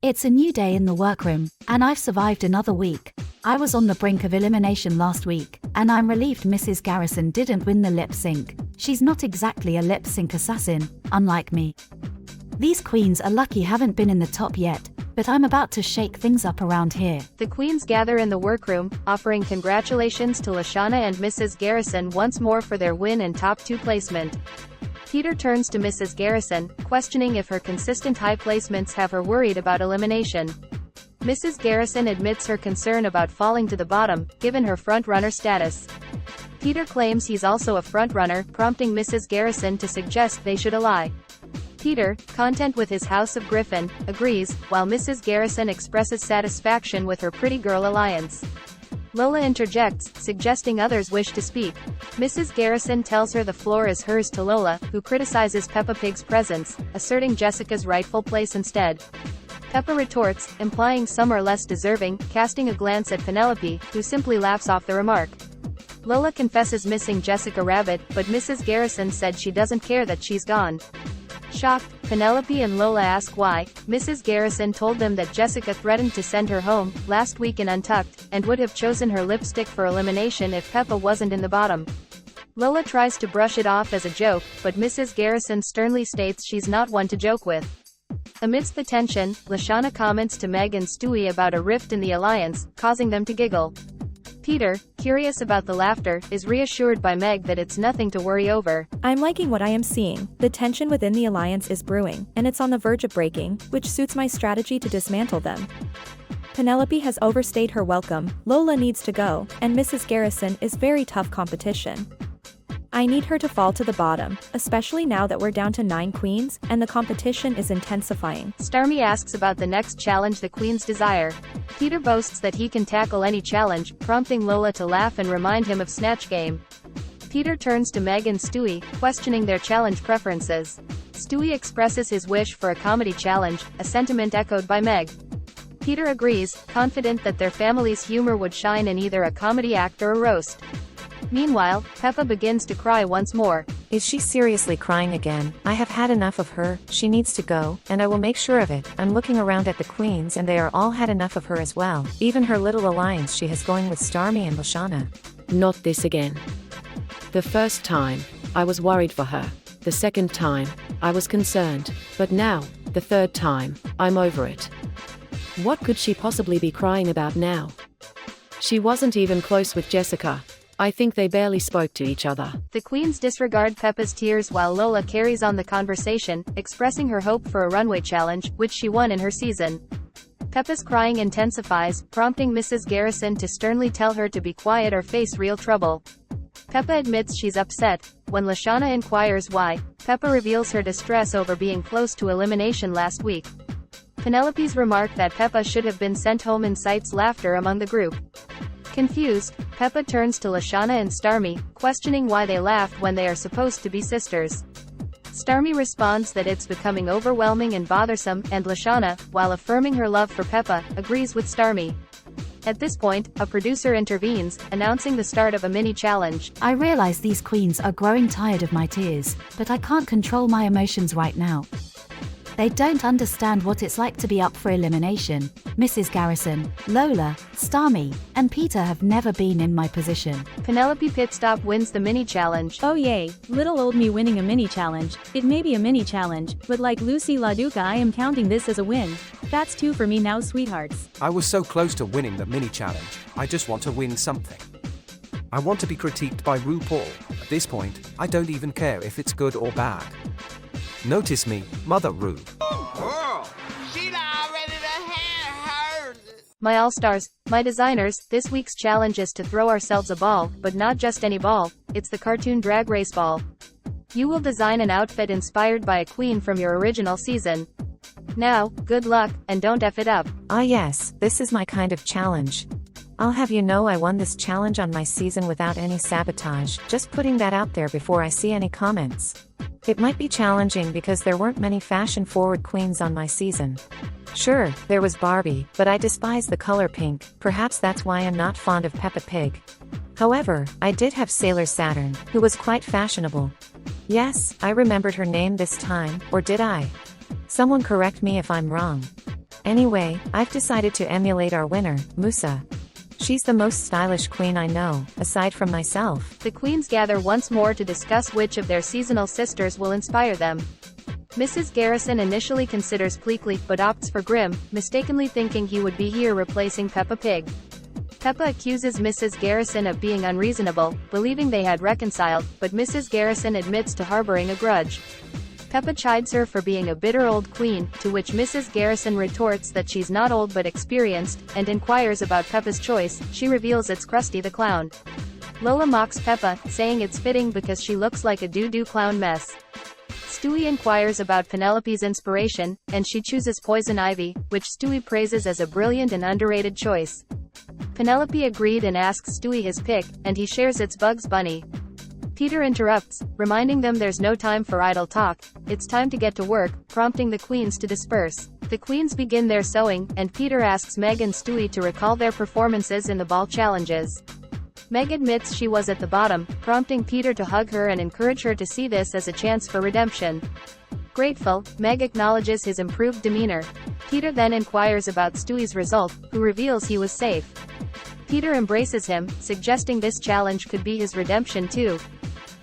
It's a new day in the workroom, and I've survived another week. I was on the brink of elimination last week, and I'm relieved Mrs. Garrison didn't win the lip sync. She's not exactly a lip sync assassin, unlike me. These queens are lucky haven't been in the top yet, but I'm about to shake things up around here. The queens gather in the workroom, offering congratulations to Lashana and Mrs. Garrison once more for their win and top 2 placement. Peter turns to Mrs. Garrison, questioning if her consistent high placements have her worried about elimination. Mrs. Garrison admits her concern about falling to the bottom, given her front-runner status. Peter claims he's also a front-runner, prompting Mrs. Garrison to suggest they should ally. Peter, content with his House of Griffin, agrees, while Mrs. Garrison expresses satisfaction with her Pretty Girl alliance. Lola interjects, suggesting others wish to speak. Mrs. Garrison tells her the floor is hers to Lola, who criticizes Peppa Pig's presence, asserting Jessica's rightful place instead. Peppa retorts, implying some are less deserving, casting a glance at Penelope, who simply laughs off the remark. Lola confesses missing Jessica Rabbit, but Mrs. Garrison said she doesn't care that she's gone. Shocked, Penelope and Lola ask why. Mrs. Garrison told them that Jessica threatened to send her home, last week in Untucked, and would have chosen her lipstick for elimination if Peppa wasn't in the bottom. Lola tries to brush it off as a joke, but Mrs. Garrison sternly states she's not one to joke with. Amidst the tension, Lashana comments to Meg and Stewie about a rift in the alliance, causing them to giggle. Peter, curious about the laughter, is reassured by Meg that it's nothing to worry over. I'm liking what I am seeing. The tension within the alliance is brewing, and it's on the verge of breaking, which suits my strategy to dismantle them. Penelope has overstayed her welcome, Lola needs to go, and Mrs. Garrison is very tough competition. I need her to fall to the bottom, especially now that we're down to 9 queens, and the competition is intensifying. Starmie asks about the next challenge the queens desire. Peter boasts that he can tackle any challenge, prompting Lola to laugh and remind him of Snatch Game. Peter turns to Meg and Stewie, questioning their challenge preferences. Stewie expresses his wish for a comedy challenge, a sentiment echoed by Meg. Peter agrees, confident that their family's humor would shine in either a comedy act or a roast. Meanwhile, Peppa begins to cry once more. Is she seriously crying again? I have had enough of her, she needs to go, and I will make sure of it. I'm looking around at the queens and they are all had enough of her as well. Even her little alliance she has going with Starmie and Lashana. Not this again. The first time, I was worried for her. The second time, I was concerned. But now, the third time, I'm over it. What could she possibly be crying about now? She wasn't even close with Jessica. I think they barely spoke to each other. The queens disregard Peppa's tears while Lola carries on the conversation, expressing her hope for a runway challenge, which she won in her season. Peppa's crying intensifies, prompting Mrs. Garrison to sternly tell her to be quiet or face real trouble. Peppa admits she's upset. When Lashana inquires why, Peppa reveals her distress over being close to elimination last week. Penelope's remark that Peppa should have been sent home incites laughter among the group. Confused, Peppa turns to Lashana and Starmie, questioning why they laughed when they are supposed to be sisters. Starmie responds that it's becoming overwhelming and bothersome, and Lashana, while affirming her love for Peppa, agrees with Starmie. At this point, a producer intervenes, announcing the start of a mini-challenge. I realize these queens are growing tired of my tears, but I can't control my emotions right now. They don't understand what it's like to be up for elimination. Mrs. Garrison, Lola, Starmie, and Peter have never been in my position. Penelope Pitstop wins the mini-challenge. Oh yay, little old me winning a mini-challenge. It may be a mini-challenge, but like Lucy LaDuca I am counting this as a win. That's 2 for me now, sweethearts. I was so close to winning the mini-challenge, I just want to win something. I want to be critiqued by RuPaul. At this point, I don't even care if it's good or bad. Notice me, Mother Ru. My all-stars, my designers, this week's challenge is to throw ourselves a ball, but not just any ball, it's the cartoon Drag Race ball. You will design an outfit inspired by a queen from your original season. Now, good luck, and don't F it up. Ah yes, this is my kind of challenge. I'll have you know I won this challenge on my season without any sabotage, just putting that out there before I see any comments. It might be challenging because there weren't many fashion-forward queens on my season. Sure, there was Barbie, but I despise the color pink, perhaps that's why I'm not fond of Peppa Pig. However, I did have Sailor Saturn, who was quite fashionable. Yes, I remembered her name this time, or did I? Someone correct me if I'm wrong. Anyway, I've decided to emulate our winner, Musa. She's the most stylish queen I know, aside from myself. The queens gather once more to discuss which of their seasonal sisters will inspire them. Mrs. Garrison initially considers Pleakley but opts for Grim, mistakenly thinking he would be here replacing Peppa Pig. Peppa accuses Mrs. Garrison of being unreasonable, believing they had reconciled, but Mrs. Garrison admits to harboring a grudge. Peppa chides her for being a bitter old queen, to which Mrs. Garrison retorts that she's not old but experienced, and inquires about Peppa's choice. She reveals it's Krusty the Clown. Lola mocks Peppa, saying it's fitting because she looks like a doo-doo clown mess. Stewie inquires about Penelope's inspiration, and she chooses Poison Ivy, which Stewie praises as a brilliant and underrated choice. Penelope agreed and asks Stewie his pick, and he shares it's Bugs Bunny. Peter interrupts, reminding them there's no time for idle talk, it's time to get to work, prompting the queens to disperse. The queens begin their sewing, and Peter asks Meg and Stewie to recall their performances in the ball challenges. Meg admits she was at the bottom, prompting Peter to hug her and encourage her to see this as a chance for redemption. Grateful, Meg acknowledges his improved demeanor. Peter then inquires about Stewie's result, who reveals he was safe. Peter embraces him, suggesting this challenge could be his redemption too.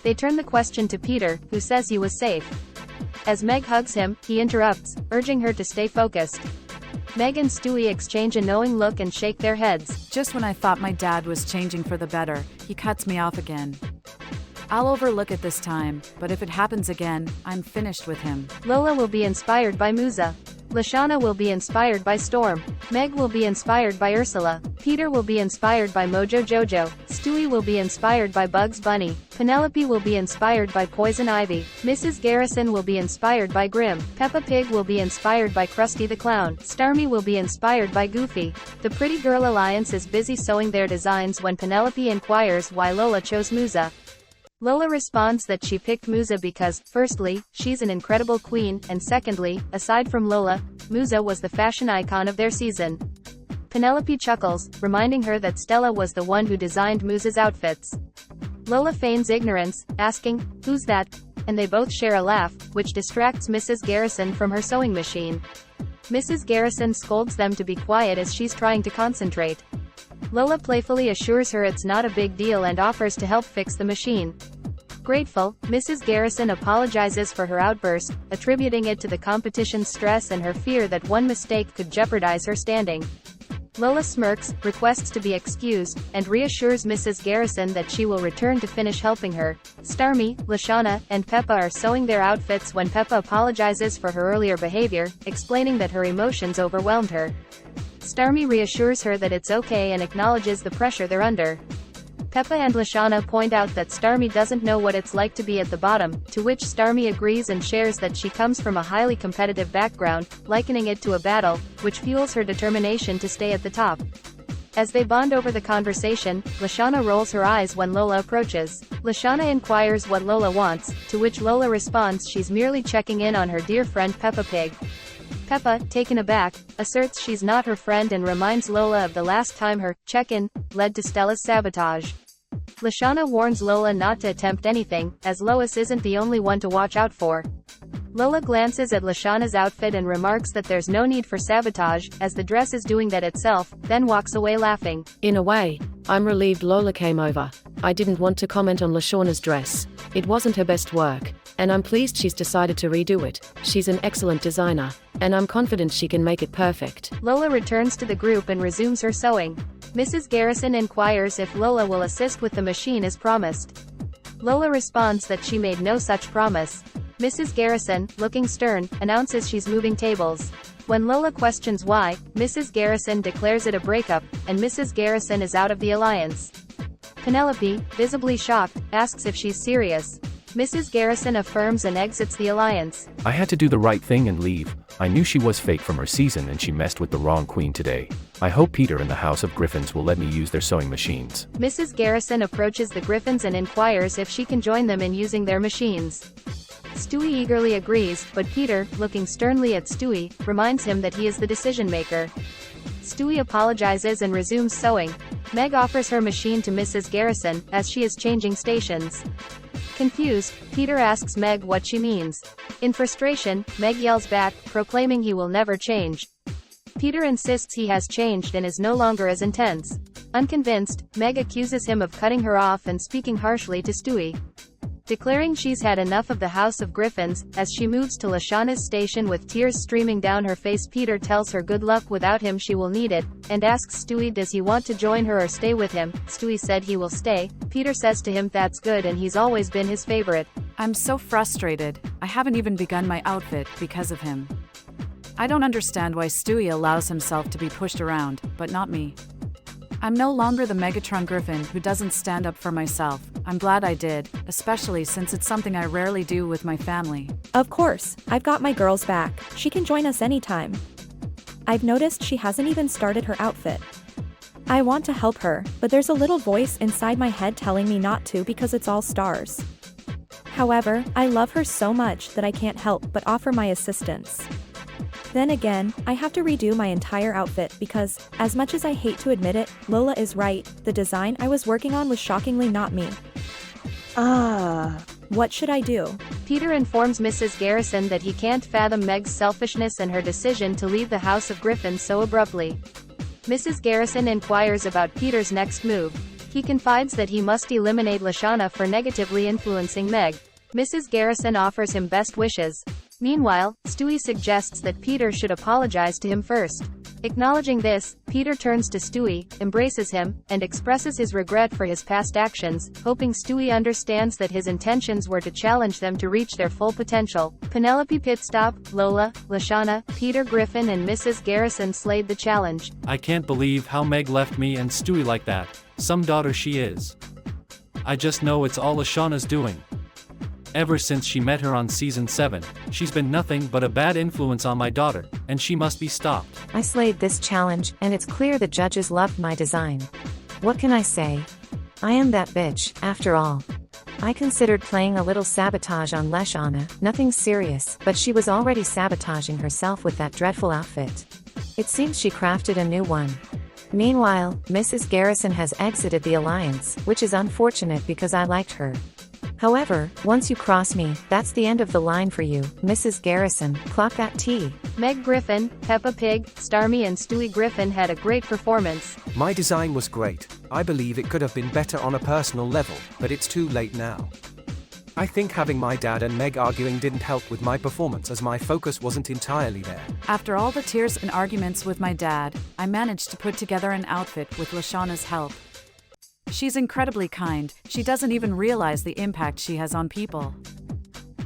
They turn the question to Peter, who says he was safe. As Meg hugs him, he interrupts, urging her to stay focused. Meg and Stewie exchange a knowing look and shake their heads. Just when I thought my dad was changing for the better, he cuts me off again. I'll overlook it this time, but if it happens again, I'm finished with him. Lola will be inspired by Musa. Lashana will be inspired by Storm. Meg will be inspired by Ursula. Peter will be inspired by Mojo Jojo. Stewie will be inspired by Bugs Bunny. Penelope will be inspired by Poison Ivy. Mrs. Garrison will be inspired by Grim. Peppa Pig will be inspired by Krusty the Clown. Starmie will be inspired by Goofy. The Pretty Girl Alliance is busy sewing their designs when Penelope inquires why Lola chose Musa. Lola responds that she picked Musa because, firstly, she's an incredible queen, and secondly, aside from Lola, Musa was the fashion icon of their season. Penelope chuckles, reminding her that Stella was the one who designed Musa's outfits. Lola feigns ignorance, asking, "Who's that?" and they both share a laugh, which distracts Mrs. Garrison from her sewing machine. Mrs. Garrison scolds them to be quiet as she's trying to concentrate. Lola playfully assures her it's not a big deal and offers to help fix the machine. Grateful, Mrs. Garrison apologizes for her outburst, attributing it to the competition's stress and her fear that one mistake could jeopardize her standing. Lola smirks, requests to be excused, and reassures Mrs. Garrison that she will return to finish helping her. Starmie, Lashana, and Peppa are sewing their outfits when Peppa apologizes for her earlier behavior, explaining that her emotions overwhelmed her. Starmie reassures her that it's okay and acknowledges the pressure they're under. Peppa and Lashana point out that Starmie doesn't know what it's like to be at the bottom, to which Starmie agrees and shares that she comes from a highly competitive background, likening it to a battle, which fuels her determination to stay at the top. As they bond over the conversation, Lashana rolls her eyes when Lola approaches. Lashana inquires what Lola wants, to which Lola responds she's merely checking in on her dear friend Peppa Pig. Peppa, taken aback, asserts she's not her friend and reminds Lola of the last time her check-in led to Stella's sabotage. Lashana warns Lola not to attempt anything, as Lois isn't the only one to watch out for. Lola glances at Lashana's outfit and remarks that there's no need for sabotage, as the dress is doing that itself, then walks away laughing. In a way, I'm relieved Lola came over. I didn't want to comment on Lashana's dress. It wasn't her best work, and I'm pleased she's decided to redo it. She's an excellent designer, and I'm confident she can make it perfect. Lola returns to the group and resumes her sewing. Mrs. Garrison inquires if Lola will assist with the machine as promised. Lola responds that she made no such promise. Mrs. Garrison, looking stern, announces she's moving tables. When Lola questions why, Mrs. Garrison declares it a breakup, and Mrs. Garrison is out of the alliance. Penelope, visibly shocked, asks if she's serious. Mrs. Garrison affirms and exits the alliance. I had to do the right thing and leave. I knew she was fake from her season and she messed with the wrong queen today. I hope Peter and the House of Griffins will let me use their sewing machines. Mrs. Garrison approaches the Griffins and inquires if she can join them in using their machines. Stewie eagerly agrees, but Peter, looking sternly at Stewie, reminds him that he is the decision-maker. Stewie apologizes and resumes sewing. Meg offers her machine to Mrs. Garrison, as she is changing stations. Confused, Peter asks Meg what she means. In frustration, Meg yells back, proclaiming he will never change. Peter insists he has changed and is no longer as intense. Unconvinced, Meg accuses him of cutting her off and speaking harshly to Stewie, declaring she's had enough of the House of Griffins. As she moves to Lashana's station with tears streaming down her face, Peter tells her good luck without him, she will need it, and asks Stewie does he want to join her or stay with him. Stewie said he will stay. Peter says to him that's good and he's always been his favorite. I'm so frustrated. I haven't even begun my outfit because of him. I don't understand why Stewie allows himself to be pushed around, but not me. I'm no longer the Megatron Griffin who doesn't stand up for myself. I'm glad I did, especially since it's something I rarely do with my family. Of course, I've got my girls back. She can join us anytime. I've noticed she hasn't even started her outfit. I want to help her, but there's a little voice inside my head telling me not to because it's all stars. However, I love her so much that I can't help but offer my assistance. Then again, I have to redo my entire outfit because, as much as I hate to admit it, Lola is right, the design I was working on was shockingly not me. What should I do? Peter informs Mrs. Garrison that he can't fathom Meg's selfishness and her decision to leave the House of Griffins so abruptly. Mrs. Garrison inquires about Peter's next move. He confides that he must eliminate Lashana for negatively influencing Meg. Mrs. Garrison offers him best wishes. Meanwhile, Stewie suggests that Peter should apologize to him first. Acknowledging this, Peter turns to Stewie, embraces him, and expresses his regret for his past actions, hoping Stewie understands that his intentions were to challenge them to reach their full potential. Penelope Pitstop, Lola, Lashana, Peter Griffin and Mrs. Garrison slayed the challenge. I can't believe how Meg left me and Stewie like that. Some daughter she is. I just know it's all Lashana's doing. Ever since she met her on season 7, she's been nothing but a bad influence on my daughter, and she must be stopped. I slayed this challenge, and it's clear the judges loved my design. What can I say? I am that bitch, after all. I considered playing a little sabotage on Lashana, nothing serious, but she was already sabotaging herself with that dreadful outfit. It seems she crafted a new one. Meanwhile, Mrs. Garrison has exited the alliance, which is unfortunate because I liked her. However, once you cross me, that's the end of the line for you, Mrs. Garrison. Clock that tea. Meg Griffin, Peppa Pig, Starmie and Stewie Griffin had a great performance. My design was great. I believe it could have been better on a personal level, but it's too late now. I think having my dad and Meg arguing didn't help with my performance as my focus wasn't entirely there. After all the tears and arguments with my dad, I managed to put together an outfit with Lashana's help. She's incredibly kind, she doesn't even realize the impact she has on people.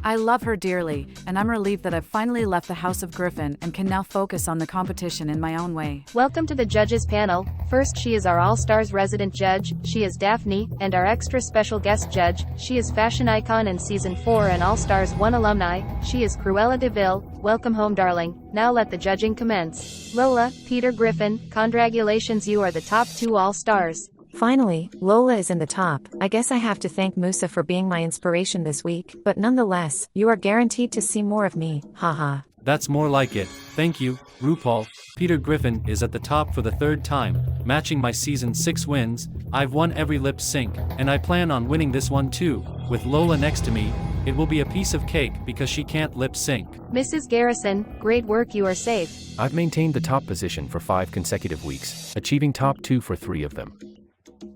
I love her dearly, and I'm relieved that I've finally left the House of Griffin and can now focus on the competition in my own way. Welcome to the judges panel. First, she is our All-Stars resident judge, she is Daphne, and our extra special guest judge, she is fashion icon in Season 4 and All-Stars 1 alumni, she is Cruella de Vil. Welcome home, darling. Now let the judging commence. Lola, Peter Griffin, congratulations, you are the top 2 All-Stars. Finally, Lola is in the top. I guess I have to thank Musa for being my inspiration this week, but nonetheless, you are guaranteed to see more of me, haha. That's more like it. Thank you, RuPaul. Peter Griffin is at the top for the 3rd time, matching my season 6 wins. I've won every lip sync, and I plan on winning this one too. With Lola next to me, it will be a piece of cake because she can't lip sync. Mrs. Garrison, great work, you are safe. I've maintained the top position for 5 consecutive weeks, achieving top 2 for 3 of them.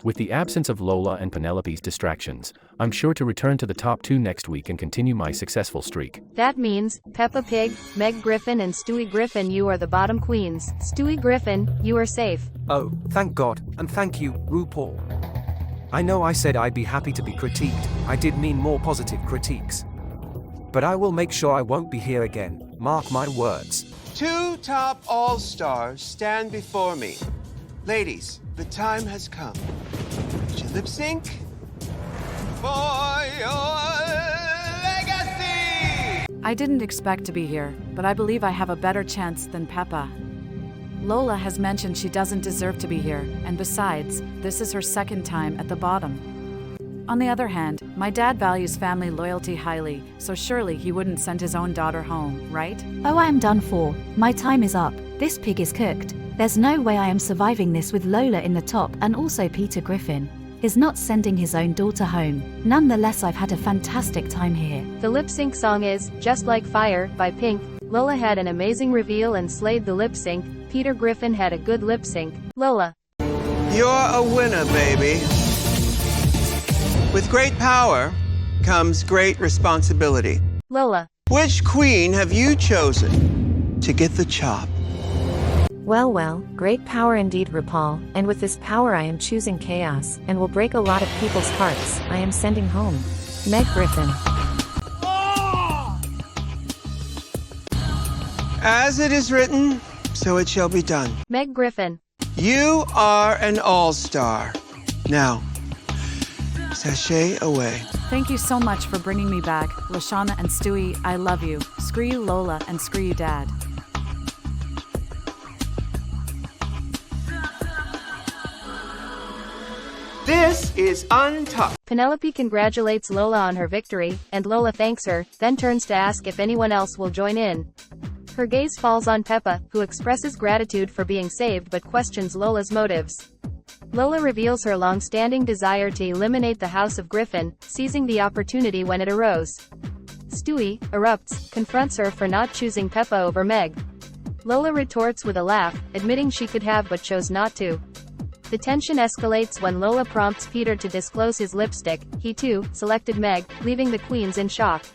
With the absence of Lola and Penelope's distractions, I'm sure to return to the top 2 next week and continue my successful streak. That means, Peppa Pig, Meg Griffin and Stewie Griffin, you are the bottom queens. Stewie Griffin, you are safe. Oh, thank God, and thank you, RuPaul. I know I said I'd be happy to be critiqued, I did mean more positive critiques. But I will make sure I won't be here again, mark my words. 2 top All-Stars stand before me. Ladies, the time has come. Would you lip sync for your legacy? I didn't expect to be here, but I believe I have a better chance than Peppa. Lola has mentioned she doesn't deserve to be here, and besides, this is her 2nd time at the bottom. On the other hand, my dad values family loyalty highly, so surely he wouldn't send his own daughter home, right? Oh, I am done for. My time is up. This pig is cooked. There's no way I am surviving this with Lola in the top and also Peter Griffin is not sending his own daughter home. Nonetheless, I've had a fantastic time here. The lip sync song is Just Like Fire by Pink. Lola had an amazing reveal and slayed the lip sync. Peter Griffin had a good lip sync. Lola. You're a winner, baby. With great power comes great responsibility. Lola. Which queen have you chosen to get the chop? Well, great power indeed, RuPaul, and with this power I am choosing chaos, and will break a lot of people's hearts. I am sending home Meg Griffin. As it is written, so it shall be done. Meg Griffin. You are an all-star. Now, sashay away. Thank you so much for bringing me back, Lashana and Stewie. I love you. Screw you, Lola, and screw you, Dad. This is Untucked. Penelope congratulates Lola on her victory, and Lola thanks her, then turns to ask if anyone else will join in. Her gaze falls on Peppa, who expresses gratitude for being saved but questions Lola's motives. Lola reveals her long-standing desire to eliminate the House of Griffin, seizing the opportunity when it arose. Stewie erupts, confronts her for not choosing Peppa over Meg. Lola retorts with a laugh, admitting she could have but chose not to. The tension escalates when Lola prompts Peter to disclose his lipstick. He too selected Meg, leaving the queens in shock.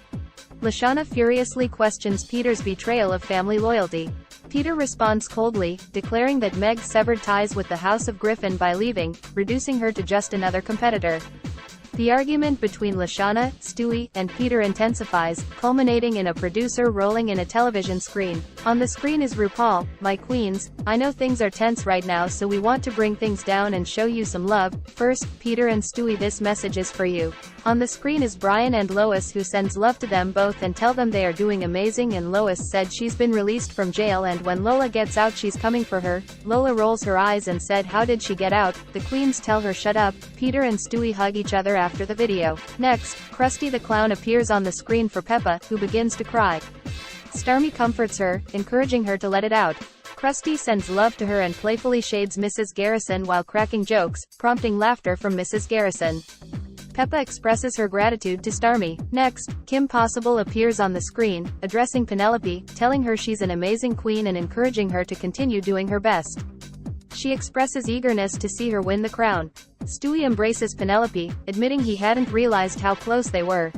Lashana furiously questions Peter's betrayal of family loyalty. Peter responds coldly, declaring that Meg severed ties with the House of Griffin by leaving, reducing her to just another competitor. The argument between Lashana, Stewie, and Peter intensifies, culminating in a producer rolling in a television screen. On the screen is RuPaul. My queens, I know things are tense right now, so we want to bring things down and show you some love. First, Peter and Stewie, this message is for you. On the screen is Brian and Lois, who sends love to them both and tell them they are doing amazing, and Lois said she's been released from jail and when Lola gets out she's coming for her. Lola rolls her eyes and said how did she get out? The queens tell her shut up. Peter and Stewie hug each other after the video. Next, Krusty the Clown appears on the screen for Peppa, who begins to cry. Starmie comforts her, encouraging her to let it out. Krusty sends love to her and playfully shades Mrs. Garrison while cracking jokes, prompting laughter from Mrs. Garrison. Peppa expresses her gratitude to Starmie. Next, Kim Possible appears on the screen, addressing Penelope, telling her she's an amazing queen and encouraging her to continue doing her best. She expresses eagerness to see her win the crown. Stewie embraces Penelope, admitting he hadn't realized how close they were.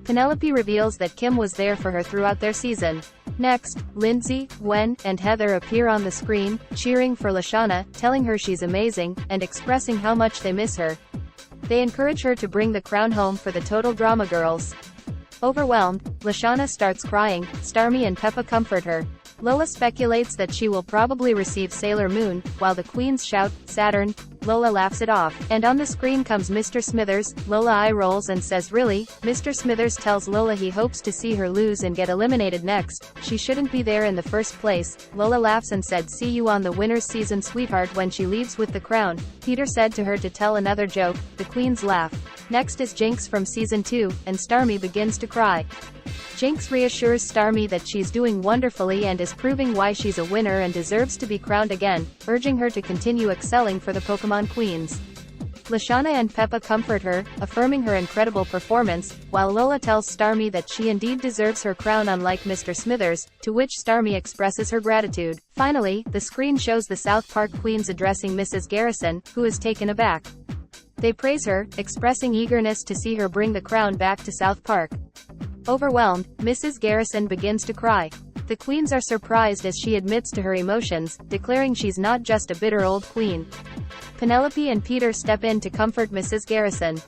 Penelope reveals that Kim was there for her throughout their season. Next, Lindsay, Gwen, and Heather appear on the screen, cheering for Lashana, telling her she's amazing, and expressing how much they miss her. They encourage her to bring the crown home for the Total Drama Girls. Overwhelmed, Lashana starts crying. Starmie and Peppa comfort her. Lola speculates that she will probably receive Sailor Moon, while the queens shout, Saturn. Lola laughs it off, and on the screen comes Mr. Smithers. Lola eye rolls and says really? Mr. Smithers tells Lola he hopes to see her lose and get eliminated next. She shouldn't be there in the first place. Lola laughs and said see you on the winner's season sweetheart when she leaves with the crown. Peter said to her to tell another joke. The queens laugh. Next is Jinx from season 2, and Starmie begins to cry. Jinx reassures Starmie that she's doing wonderfully and is proving why she's a winner and deserves to be crowned again, urging her to continue excelling for the Pokemon Queens. Lashana and Peppa comfort her, affirming her incredible performance, while Lola tells Starmie that she indeed deserves her crown unlike Mr. Smithers, to which Starmie expresses her gratitude. Finally, the screen shows the South Park Queens addressing Mrs. Garrison, who is taken aback. They praise her, expressing eagerness to see her bring the crown back to South Park. Overwhelmed, Mrs. Garrison begins to cry. The queens are surprised as she admits to her emotions, declaring she's not just a bitter old queen. Penelope and Peter step in to comfort Mrs. Garrison.